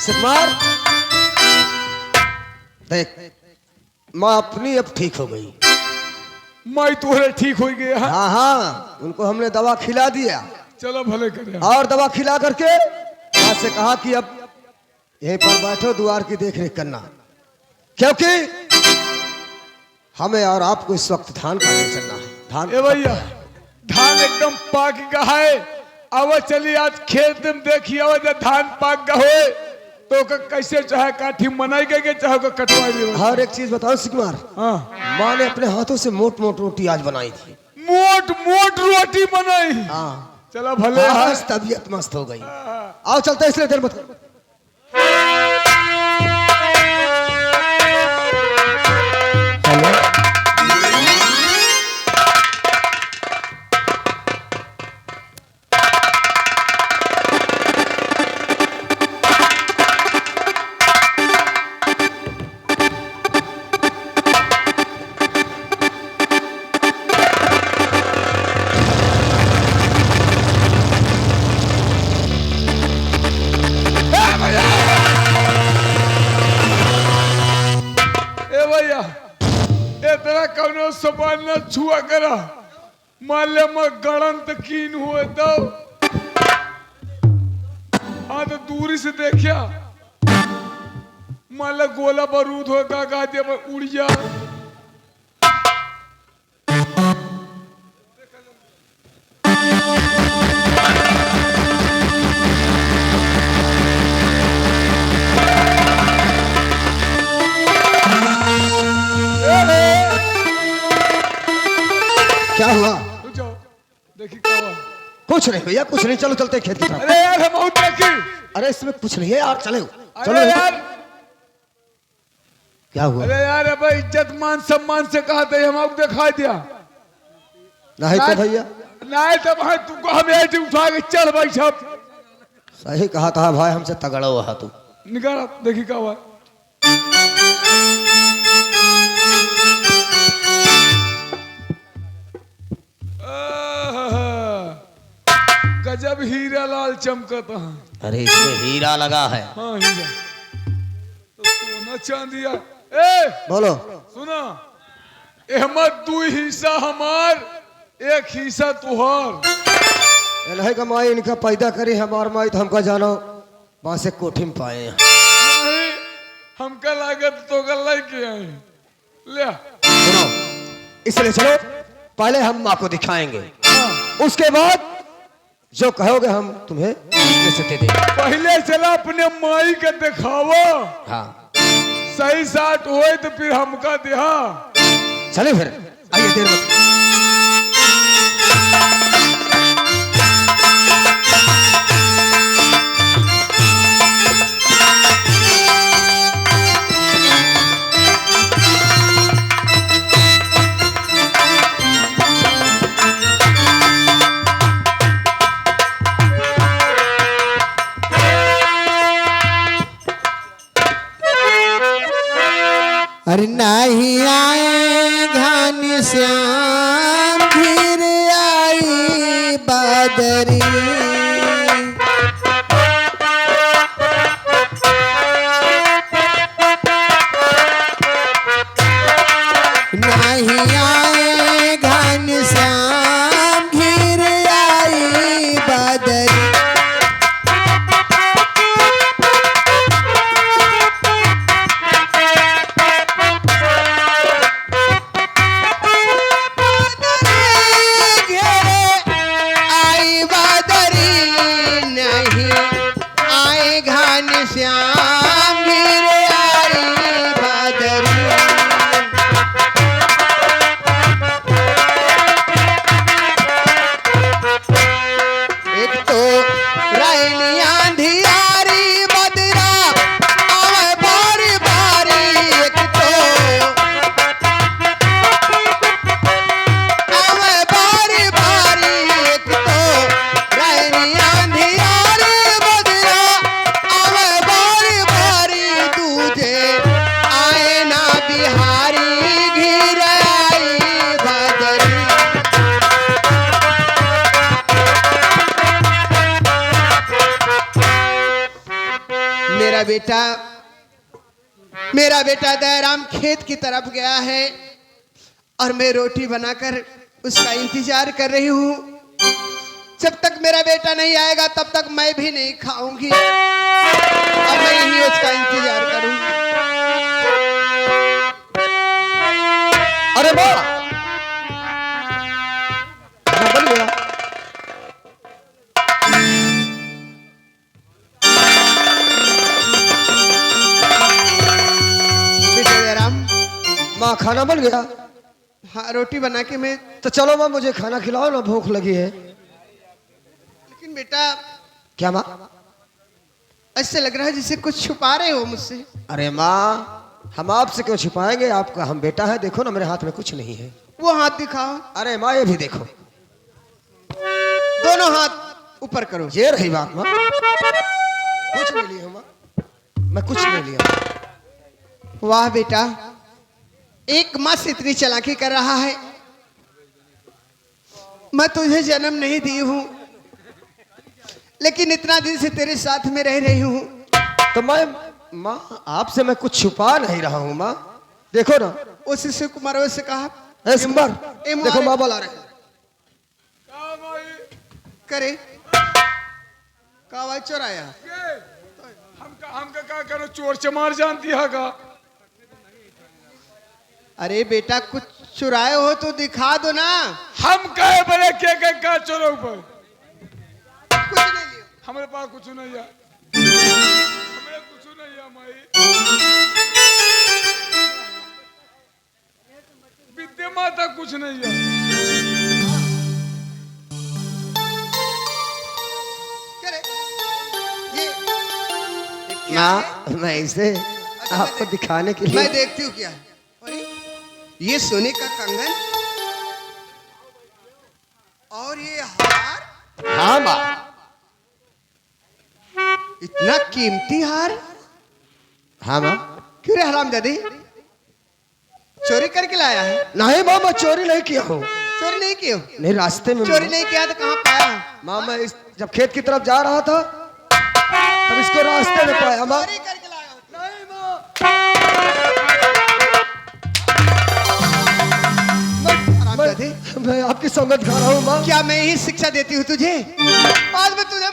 सुकुमार देख, माँ अपनी अब ठीक हो गई। मैं तोहरे ठीक हो गया। हाँ हाँ, उनको हमने दवा खिला दिया। चलो भले करे। और दवा खिला करके माँ से कहा कि अब यहीं पर बैठो, द्वार की देख रेख करना, क्योंकि हमें और आपको इस वक्त धान काटने चलना है। धान ए भैया, धान एकदम पाक गया है। अब चलिए आज खेत में देखिए, अब जब धान पाक गया हो तो कैसे चाहे काठी मनाई गई, चाहे कटवाई गई। हर एक चीज बताओ सुकुमार। हाँ, माँ ने अपने हाथों से मोट मोट रोटी आज बनाई थी। मोट मोट रोटी बनाई। हाँ, चलो भले। आज तबीयत मस्त हो गई। आओ चलते, इसलिए देर मत करो। कौनो सामान न छुआ करा, मान ले मैं गणंत कीन हुए तो। हाँ तो दूरी से देखिया, मान ले गोला बारूद होगा, गाजे पर उड़ जा। क्या हुआ? देखी क्या हुआ? कुछ नहीं भैया, कुछ नहीं, चलो चलते खेत की तरफ। अरे यार हम और देखी। अरे इसमें कुछ नहीं है यार, चलो चलो यार। क्या हुआ? अरे यार अब इज्जत मान सम्मान से कहा था, हम आपको दिखा दिया। नहीं तो भैया, नहीं तो भाई तुमको हम ऐसे उठा के चल भाई सब। सही कहा था भाई, हमसे तगड़ा हुआ तू। निकाल देखी क्या हुआ। गजब हीरा लाल चमकता है। अरे इसमें हीरा लगा है। हाँ हीरा तो सोना चांदिया। ए बोलो। सुना, अहमद दू हिस्सा हमार, एक हिस्सा तुहार। नहीं का माई इनका पैदा करी हमार माई, तो हमका जानो वहां से कोठी में पाए। नहीं, हमका लागत तो गल्ला के आए ले। सुनो, इसलिए चलो पहले हम माँ को दिखाएंगे। हाँ। उसके बाद जो कहोगे हम तुम्हें से दे देंगे। पहले चला अपने माई के दिखावा। हाँ, सही साट होए तो फिर हमका दिहा। चले फिर, आइए देर मत। अरे नहीं आए घनश्याम, फिर आई बादरी। नहीं आए घनश्याम, फिर आई बादरी। श्याम गिर आई बादरी। एक तो रैनी आंधियारी बदरा आवे बारी बारी। एक तो आवे बारी बारी। एक तो रैनी आंधियारी बदरा आवे बारी बारी। दूजे आए ना बिहारी, घिर आई बादरी। मेरा बेटा दयाराम खेत की तरफ गया है और मैं रोटी बनाकर उसका इंतजार कर रही हूँ। जब तक मेरा बेटा नहीं आएगा तब तक मैं भी नहीं खाऊंगी। अब मैं यही उसका इंतजार करूंगी। अरे माँ, खाना बन गया। बेटा दयाराम, माँ खाना बन गया। हाँ रोटी बना के मैं, तो चलो माँ मुझे खाना खिलाओ ना, भूख लगी है। लेकिन बेटा क्या माँ? ऐसे लग रहा है जैसे कुछ छुपा रहे हो मुझसे। अरे माँ, हम आपसे क्यों छिपाएंगे? आपका हम बेटा है, देखो ना मेरे हाथ में कुछ नहीं है। वो हाथ दिखाओ। अरे माँ ये भी देखो। दोनों हाथ ऊपर करो। ये रही बात माँ, कुछ नहीं लिया माँ, मैं कुछ नहीं लिया। वाह बेटा, एक माँ से इतनी चालाकी कर रहा है। मैं तुझे जन्म नहीं दी हूं, लेकिन इतना दिन से तेरे साथ में रह रही हूं। तो मैं माँ आपसे मैं कुछ छुपा नहीं रहा हूँ माँ, देखो ना। उस शिव कुमार से कहा ए सिंबर, देखो माँ बोला रहे करे का चोराया। हमका क्या करो, चोर चमार जानती है का? अरे बेटा कुछ चुराए हो तो दिखा दो ना। हम कहे बड़े के का चोरों पर? कुछ नहीं लियो। हमारे पास कुछ नहीं है, हमें कुछ नहीं है माई। विद्या माता कुछ नहीं है। करे ये क्या है? माँ मैं इसे आपको दिखाने के लिए। मैं देखती हूँ क्या है। अरे ये सोने का कंगन और ये हार। हाँ माँ, इतना कीमती हार। हाँ माँ। क्यों रे हरामजादी, चोरी करके लाया है? नहीं माँ, मैं चोरी नहीं किया हूँ। चोरी नहीं की हो? नहीं, रास्ते में चोरी नहीं किया तो कहाँ पाया? माँ मैं जब खेत की तरफ जा रहा था तब इसको रास्ते में पाया माँ। चोरी करके लाया हो? नहीं माँ, हरामजादी, मैं आपकी संगत खा रहा हूँ माँ। क्या मैं ही शिक्षा देती हूँ तुझे? आज मैं तुझे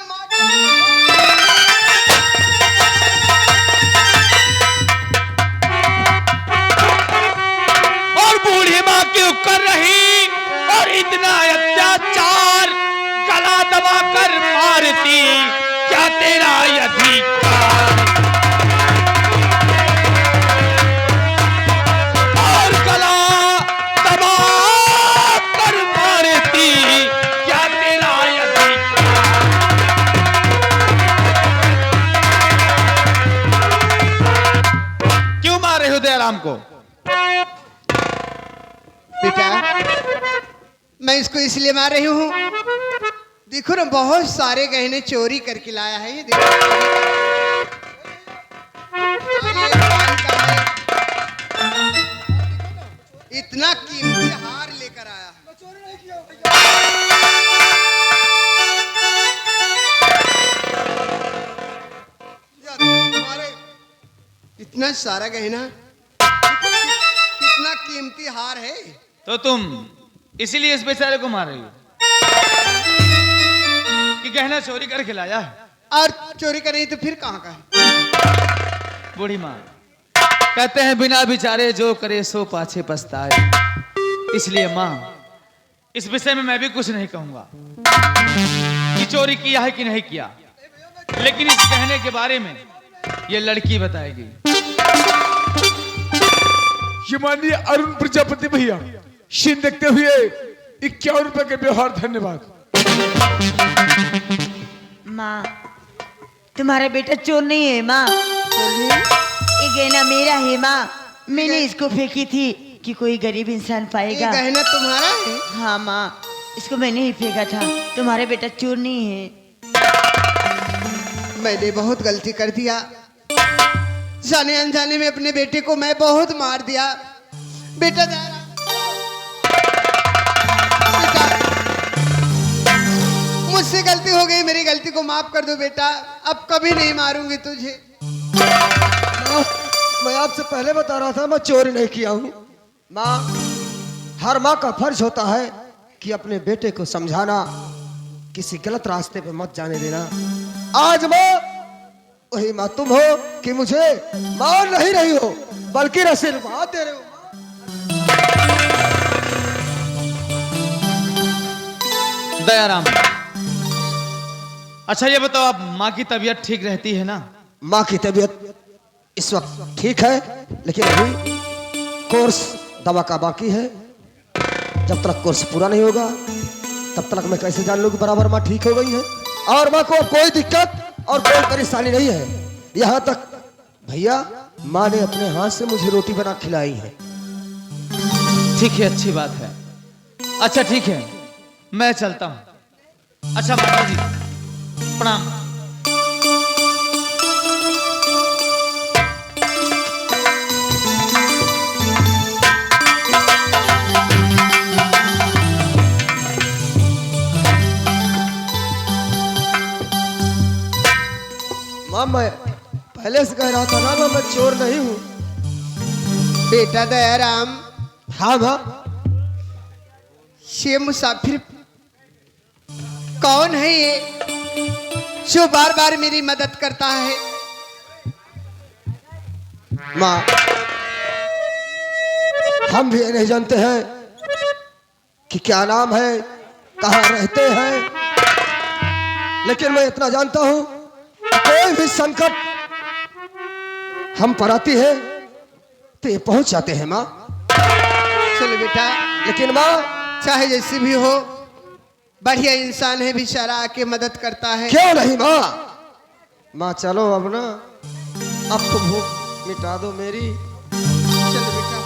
और बूढ़ी माँ क्यों कर रही और इतना अत्याचार, गला दबाकर मारती, क्या तेरा अधिकार? और गला दबाकर मारती, क्या तेरा अधिकार? क्यों मार रहे हो दयाराम को? बेटा मैं इसको इसलिए मार रही हूँ, देखो ना बहुत सारे गहने चोरी करके लाया है। ये देखो ये कान का है, इतना कीमती हार लेकर आया है। तुम्हारे इतना सारा गहना, कितना कीमती हार है। तो तुम इसीलिए इस बेचारे को मार रही हो कि गहना चोरी करके लाया है? और चोरी का नहीं तो फिर कहाँ का है? बूढ़ी माँ कहते हैं बिना विचारे जो करे सो पाछे पछताए। इसलिए माँ इस विषय में मैं भी कुछ नहीं कहूंगा कि चोरी किया है कि नहीं किया, लेकिन इस गहने के बारे में ये लड़की बताएगी। ये माननीय अरुण प्रजापति भैया, शीन देखते हुए 51 रुपए के व्यवहार, धन्यवाद। माँ तुम्हारा बेटा चोर नहीं है माँ, ये गहना मेरा है माँ। मैंने इसको फेंकी थी कि कोई गरीब इंसान ये पाएगा। गहना तुम्हारा है? हाँ माँ, इसको मैंने ही फेंका था, तुम्हारा बेटा चोर नहीं है। मैंने बहुत गलती कर दिया, जाने अनजाने में अपने बेटे को मैं बहुत मार दिया। बेटा बेटा मुझसे गलती हो गई, मेरी गलती को माफ कर दो बेटा, अब कभी नहीं मारूंगी तुझे। मैं आपसे पहले बता रहा था मैं चोरी नहीं किया हूँ। माँ, हर माँ का फर्ज होता है कि अपने बेटे को समझाना, किसी गलत रास्ते पे मत जाने देना। आज माँ वही माँ तुम हो कि मुझे मार नहीं रही हो बल्कि आशीर्वाद दे रहे हो। दयाराम, अच्छा ये बताओ, आप माँ की तबीयत ठीक रहती है ना? माँ की तबीयत इस वक्त ठीक है, लेकिन अभी कोर्स दवा का बाकी है। जब तक कोर्स पूरा नहीं होगा तब तक मैं कैसे जान लूँ कि बराबर माँ ठीक हो गई है। और माँ को कोई दिक्कत और कोई परेशानी नहीं है। यहाँ तक भैया माँ ने अपने हाथ से मुझे रोटी बना खिलाई है। ठीक है, अच्छी बात है। अच्छा ठीक है, मैं चलता हूँ। अच्छा माता जी, प्रणाम। माँ मैं पहले से कह रहा था ना मैं चोर नहीं हूँ। बेटा दयाराम, हाँ माँ। ये मुसाफिर कौन है ये जो बार बार मेरी मदद करता है? माँ हम भी नहीं जानते हैं कि क्या नाम है, कहाँ रहते हैं, लेकिन मैं इतना जानता हूँ कोई भी संकट हम पर आती है तो ये पहुंच जाते हैं माँ। चलो बेटा, लेकिन माँ चाहे जैसे भी हो, बढ़िया इंसान है, बेचारा आके मदद करता है। क्यों नहीं माँ। माँ चलो अब ना, अब तो भूख मिटा दो मेरी। चलो बेटा।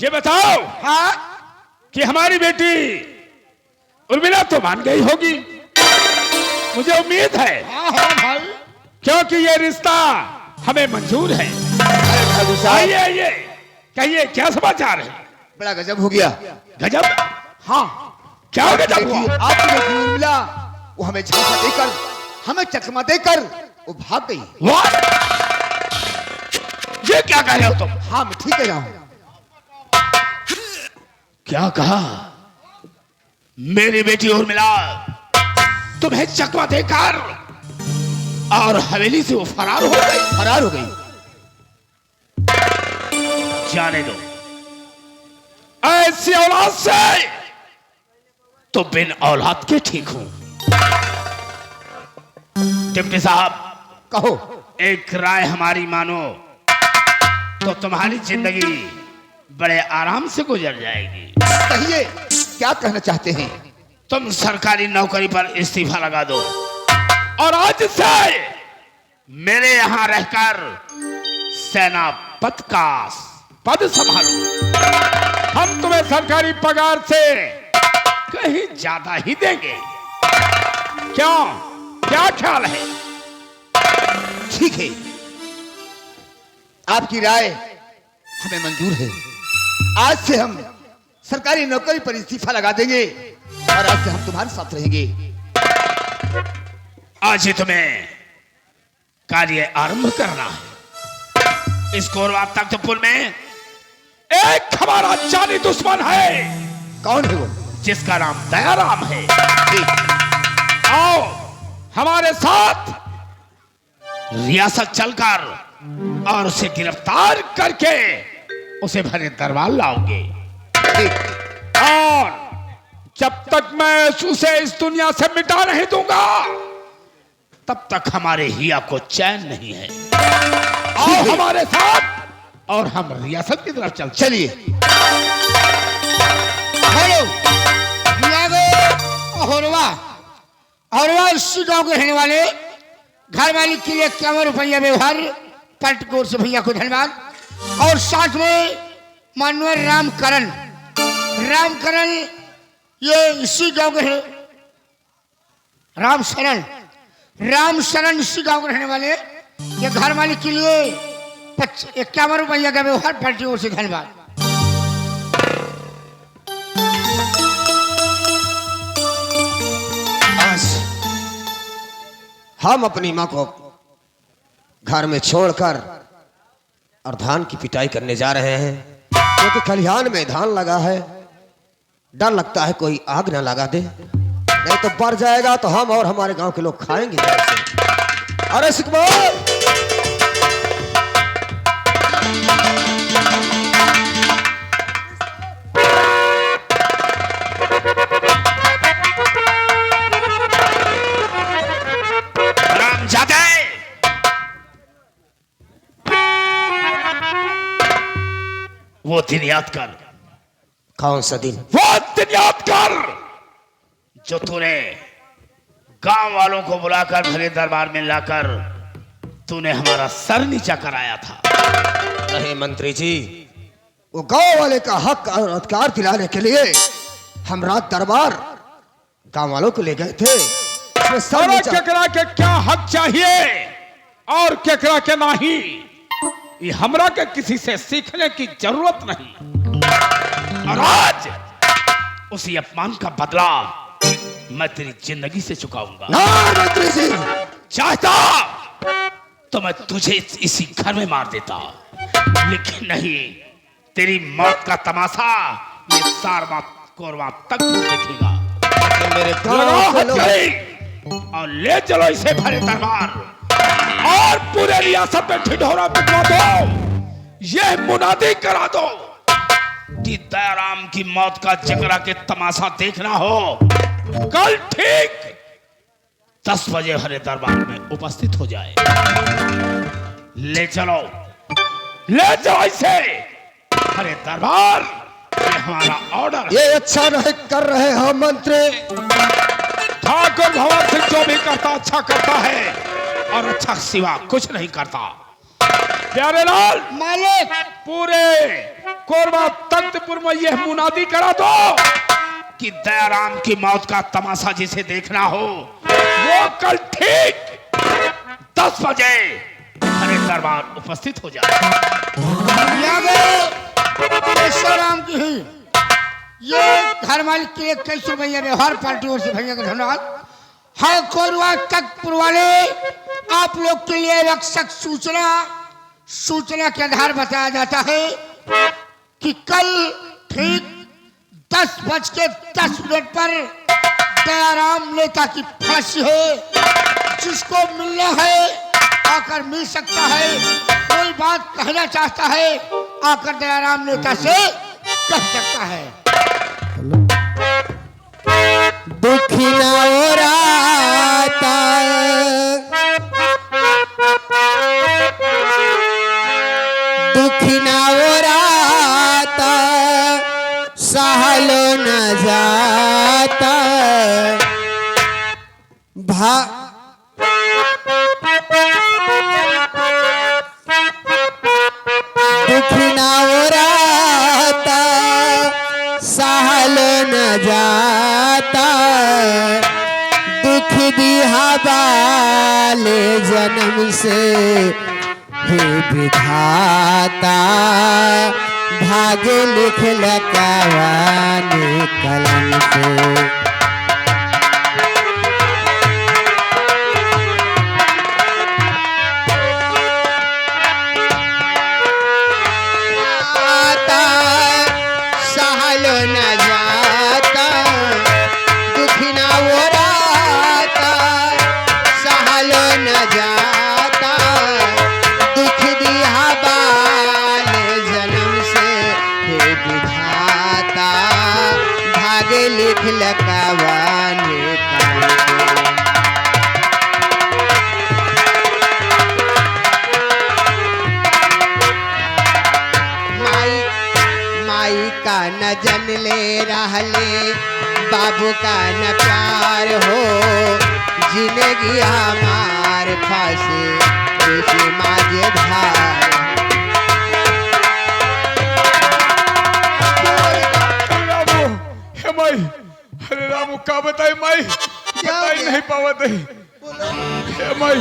ये बताओ हाँ कि हमारी बेटी उर्मिला तो मान गई होगी, मुझे उम्मीद है। हाँ हाँ भाई, क्योंकि ये रिश्ता हमें मंजूर है। आइए आइए, कहिए क्या समाचार है? बड़ा गजब हो गया। गजब? हाँ, क्या गजब हुआ? आपकी बेटी उर्मिला वो हमें झांसा देकर, हमें चकमा देकर वो भाग गई। वाह! ये क्या कह रहे हो तुम? हाँ मैं ठीक कह रहा हूँ। क्या कहा? मेरी बेटी उर्मिला तुम्हें चकमा देकर और हवेली से वो फरार हो गई। फरार हो गई। जाने दो, ऐसी औलाद से तो बिन औलाद के ठीक हूं। डिप्टी साहब कहो। एक राय हमारी मानो तो तुम्हारी जिंदगी बड़े आराम से गुजर जाएगी। कहिए क्या कहना चाहते हैं? तुम सरकारी नौकरी पर इस्तीफा लगा दो और आज से मेरे यहां रहकर सेनापति का पद संभालो। हम तुम्हें सरकारी पगार से कहीं ज्यादा ही देंगे। क्यों, क्या ख्याल है? ठीक है, आपकी राय हमें मंजूर है। आज से हम सरकारी नौकरी पर इस्तीफा लगा देंगे और आज से हम तुम्हारे साथ रहेंगे। आज ही तुम्हें कार्य आरंभ करना है। इस कोरवा तख्तपुर में एक हमारा जानी दुश्मन है। कौन है वो? जिसका नाम दयाराम है। ठीक। आओ हमारे साथ रियासत चलकर और उसे गिरफ्तार करके उसे भरे दरबार लाओगे। ठीक। और जब तक मैं उसे इस दुनिया से मिटा नहीं दूंगा तब तक हमारे हिया को चैन नहीं है। आओ हमारे साथ और हम रियासत की तरफ चलते। चलिए। हेलो होरवा होरवा इसी गांव के रहने वाले घर मालिक के लिए 51 रुपया व्यवहार पलट कोर से भैया को धन्यवाद। और साथ में माननीय रामकरण ये इसी गांव के राम शरण इसी गांव के रहने वाले ये घर मालिक के लिए 51 रुपया का व्यवहार पलट कोर से धन्यवाद। हम अपनी माँ को घर में छोड़कर और धान की पिटाई करने जा रहे हैं, क्योंकि खलिहान में धान लगा है। डर लगता है कोई आग ना लगा दे, नहीं तो बढ़ जाएगा तो हम और हमारे गांव के लोग खाएंगे कैसे। अरे सुकमार, वो दिन याद कर। कौन सा दिन? वो दिन याद कर जो तूने गांव वालों को बुलाकर भरे दरबार में लाकर तूने हमारा सर नीचा कराया था। नहीं मंत्री जी, वो गांव वाले का हक और अधिकार दिलाने के लिए हम रात दरबार गांव वालों को ले गए थे। सारा केकरा के क्या हक चाहिए और केकरा के नहीं, ये हमरा के किसी से सीखने की जरूरत नहीं। और आज उसी अपमान का बदला मैं तेरी जिंदगी से चुकाऊंगा। ना मंत्री जी, चाहता तो मैं तुझे इसी घर में मार देता, लेकिन नहीं, तेरी मौत का तमाशा ये सारवा कोरवा तक देखेगा। मेरे और ले चलो इसे भरे दरबार और पूरे रियासत में ढिढोरा पिटवा दो। यह मुनादी करा दो कि दयाराम की मौत का जगरा के तमाशा देखना हो, कल ठीक 10 बजे हरे दरबार में उपस्थित हो जाए। ले चलो इसे हरे दरबार, ये हमारा ऑर्डर। ये अच्छा नहीं कर रहे हो मंत्री। ठाकुर भवन सिंह जो भी करता अच्छा करता है और अच्छा सिवा कुछ नहीं करता। प्यारे लाल मालिक, पूरे कोरबा तख्तपुर में यह मुनादी करा दो कि दयाराम की मौत का तमाशा जिसे देखना हो वो कल ठीक 10 बजे हरे दरबार उपस्थित हो जाए। राम की ही ये घर मालिक के लिए 21 रुपया व्यवहार पार्टी ओर से भैया का धन्यवाद। हर कोरबा तख्तपुर वाले आप लोग के लिए आवश्यक सूचना के आधार बताया जाता है कि कल ठीक 10:10 पर दयाराम नेता की फांसी है। जिसको मिलना है आकर मिल सकता है, कोई बात कहना चाहता है आकर दयाराम नेता से कह सकता है। दुखी ना हो राता दुखी ना हो राता सहलो न जाता दुखी ना हो राता सहलो न जाता दुख दिहा बाले जन्म से हे विधाता भाग्य लिख लकावाने कलम से। विधाता लिख लकावाने का। माई का न जन ले रहले, बाबू का न प्यार हो, जिंदगी हमार फांसे किसी माझे धार। रामू, हे माई, अरे रामू का बताए माई, बताई नहीं पावत है। हे माई,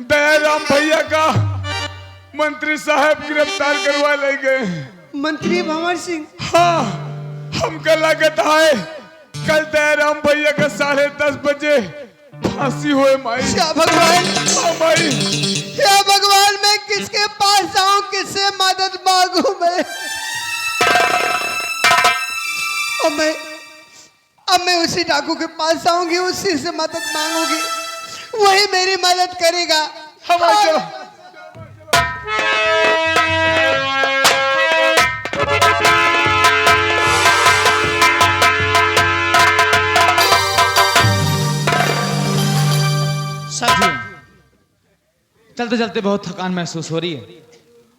दयाराम भैया का मंत्री साहब गिरफ्तार करवा ले गए। मंत्री भंवर सिंह, हाँ, हमका लागत है कल दयाराम भैया का 10:30 बजे फांसी हुए माई। या भगवान, हाँ माई, या भगवान, मैं किसके पास जाऊं, किससे मदद मांगू मैं? अब मैं उसी डाकू के पास जाऊंगी, उसी से मदद मांगूंगी, वही मेरी मदद करेगा। हमारे चलो। साथियों, चलते चलते बहुत थकान महसूस हो रही है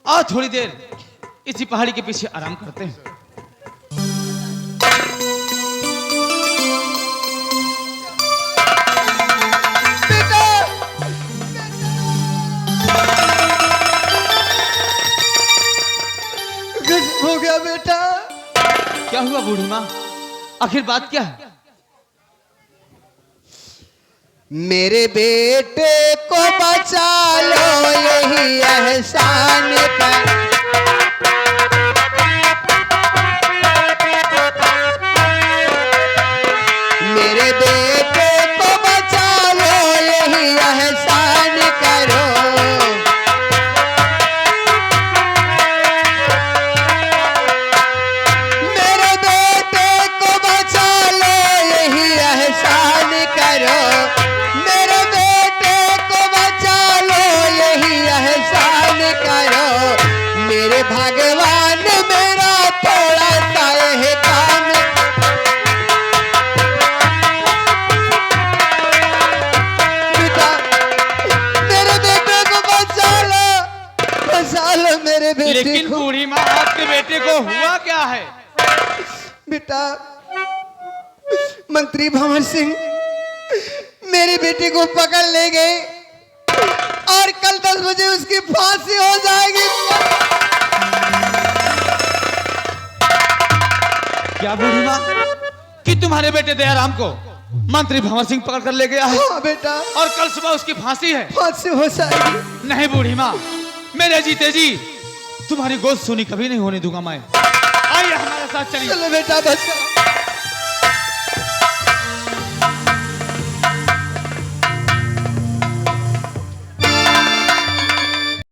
और थोड़ी देर इसी पहाड़ी के पीछे आराम करते हैं। हो गया बेटा। क्या हुआ बूढ़ी माँ, आखिर बात क्या है? मेरे बेटे को बचा लो, यही एहसान कर। मेरे बेटे को बचा लो, यही एहसान करो। मेरे बेटे को बचा लो, यही एहसान करो। मेरे बेटे को बचा लो, यही एहसान करो। मेरे भगवान मेरा थोड़ा सा यह काम। बेटा, मेरे बेटे को बचा लो मेरे बेटे लेकिन को। बूढ़ी माँ, आपके बेटे को हुआ क्या है? बेटा, मंत्री भंवर सिंह मेरे बेटे को पकड़ ले गए और कल 10 बजे उसकी फांसी हो जाएगी। क्या बूढ़ी माँ, कि तुम्हारे बेटे दयाराम को मंत्री भंवर सिंह पकड़ कर ले गया है हाँ बेटा, और कल सुबह उसकी फांसी है? फांसी हो जाएगी। नहीं बूढ़ी माँ, मेरे जीते जी तुम्हारी गोद सुनी कभी नहीं होने दूंगा मैं। आइए हमारे साथ चलिए। चलो बेटा, बच्चा।